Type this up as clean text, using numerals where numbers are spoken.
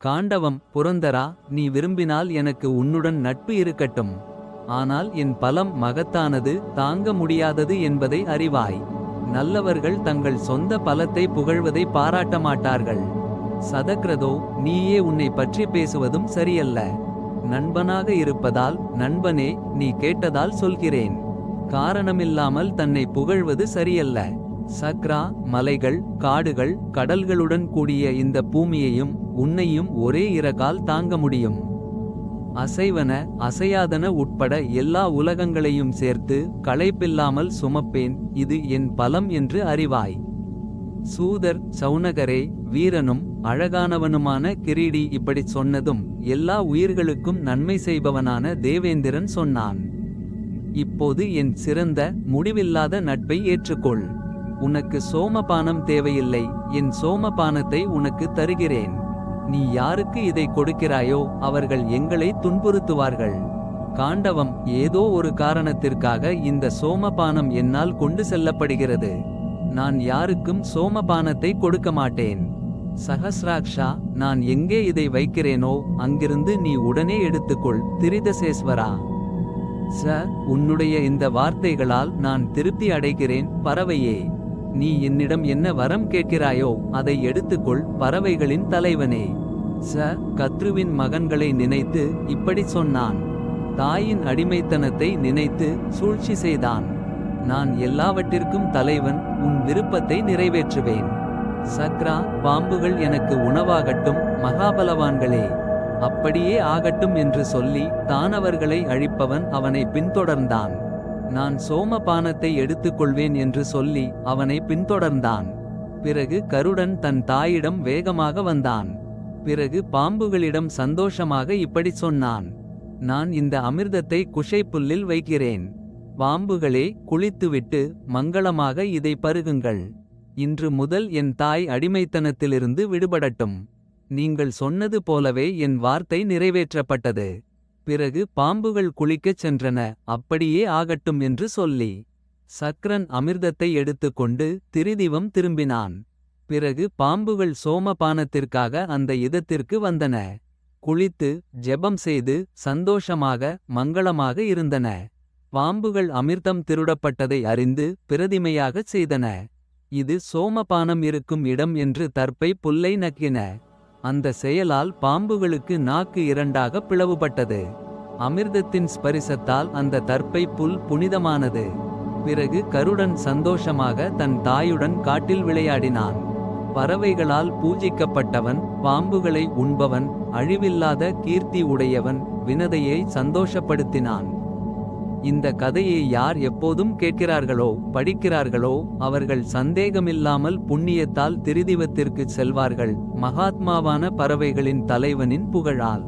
காண்டவம் புரந்தரா, நீ விரும்பினால் எனக்கு உன்னுடன் நட்பு இருக்கட்டும். ஆனால் என் பலம் மகத்தானது, தாங்க முடியாதது என்பதை அறிவாய். நல்லவர்கள் தங்கள் சொந்த பலத்தை புகழ்வதை பாராட்ட மாட்டார்கள். சதக்ரதோ, நீயே உன்னை பற்றி பேசுவதும் சரியல்ல. நண்பனாக இருப்பதால், நண்பனே, நீ கேட்டதால் சொல்கிறேன். காரணமில்லாமல் தன்னை புகழ்வது சரியல்ல. சக்ரா, மலைகள், காடுகள், கடல்களுடன் கூடிய இந்த பூமியையும் உன்னையும் ஒரே இறகால் தாங்க முடியும். அசைவன அசையாதன உட்பட எல்லா உலகங்களையும் சேர்த்து களைப்பில்லாமல் சுமப்பேன். இது என் பலம் என்று அறிவாய். சூதர் சௌனகரே, வீரனும் அழகானவனுமான கிரீடி இப்படிச் சொன்னதும் எல்லா உயிர்களுக்கும் நன்மை செய்பவனான தேவேந்திரன் சொன்னான். இப்போது என் சிறந்த முடிவில்லாத நட்பை ஏற்றுக்கொள். உனக்கு சோமபானம் தேவையில்லை, என் சோமபானத்தை உனக்கு தருகிறேன். நீ யாருக்கு இதை கொடுக்கிறாயோ அவர்கள் எங்களை துன்புறுத்துவார்கள். காண்டவம், ஏதோ ஒரு காரணத்திற்காக இந்த சோமபானம் என்னால் கொண்டு செல்லப்படுகிறது. நான் யாருக்கும் சோமபானத்தை கொடுக்க மாட்டேன். சஹஸ்ராக்ஷா, நான் எங்கே இதை வைக்கிறேனோ அங்கிருந்து நீ உடனே எடுத்துக்கொள். திரிதசேஸ்வரா. உன்னுடைய இந்த வார்த்தைகளால் நான் திருப்தி அடைகிறேன். பறவையே, நீ என்னிடம் என்ன வரம் கேட்கிறாயோ அதை எடுத்துக்கொள். பறவைகளின் தலைவனே. கத்ருவின் மகன்களை நினைத்து இப்படி சொன்னான். தாயின் அடிமைத்தனத்தை நினைத்து சூழ்ச்சி செய்தான். நான் எல்லாவற்றிற்கும் தலைவன், உன் விருப்பத்தை நிறைவேற்றுவேன். சக்ரா, பாம்புகள் எனக்கு உணவாகட்டும். மகாபலவான்களே, அப்படியே ஆகட்டும் என்று சொல்லி தானவர்களை அழிப்பவன் அவனை பின்தொடர்ந்தான். நான் சோமபானத்தை எடுத்துக்கொள்வேன் என்று சொல்லி அவனை பின்தொடர்ந்தான். பிறகு கருடன் தன் தாயிடம் வேகமாக வந்தான். பிறகு பாம்புகளிடம் சந்தோஷமாக இப்படி சொன்னான். நான் இந்த அமிர்தத்தை குஷைப்புல்லில் வைக்கிறேன். பாம்புகளே, குளித்துவிட்டு மங்களமாக இதை பருகுங்கள். இன்று முதல் என் தாய் அடிமைத்தனத்திலிருந்து விடுபடட்டும். நீங்கள் சொன்னது போலவே என் வார்த்தை நிறைவேற்றப்பட்டது. பிறகு பாம்புகள் குளிக்கச் சென்றன. அப்படியே ஆகட்டும் என்று சொல்லி சக்ரன் அமிர்தத்தை எடுத்துக்கொண்டு திரிதிவம் திரும்பினான். பிறகு பாம்புகள் சோமபானத்திற்காக அந்த இடத்திற்கு வந்தன. குளித்து ஜெபம் செய்து சந்தோஷமாக மங்களமாக இருந்தன. பாம்புகள் அமிர்தம் திருடப்பட்டதை அறிந்து பிரதிமையாகச் செய்தன. இது சோமபானம் இருக்கும் இடம் என்று தர்ப்பை புல்லை நக்கின. அந்த செயலால் பாம்புகளுக்கு நாக்கு இரண்டாக பிளவுபட்டது. அமிர்தத்தின் ஸ்பரிசத்தால் அந்த தர்ப்பை புல் புனிதமானது. பிறகு கருடன் சந்தோஷமாக தன் தாயுடன் காட்டில் விளையாடினான். பறவைகளால் பூஜிக்கப்பட்டவன், பாம்புகளை உண்பவன், அழிவில்லாத கீர்த்தி உடையவன் வினதையை சந்தோஷப்படுத்தினான். இந்த கதையை யார் எப்போதும் கேட்கிறார்களோ படிக்கிறார்களோ அவர்கள் சந்தேகமில்லாமல் புண்ணியத்தால் திரிதிவத்திற்குச் செல்வார்கள். மகாத்மாவான பறவைகளின் தலைவனின் புகழால்.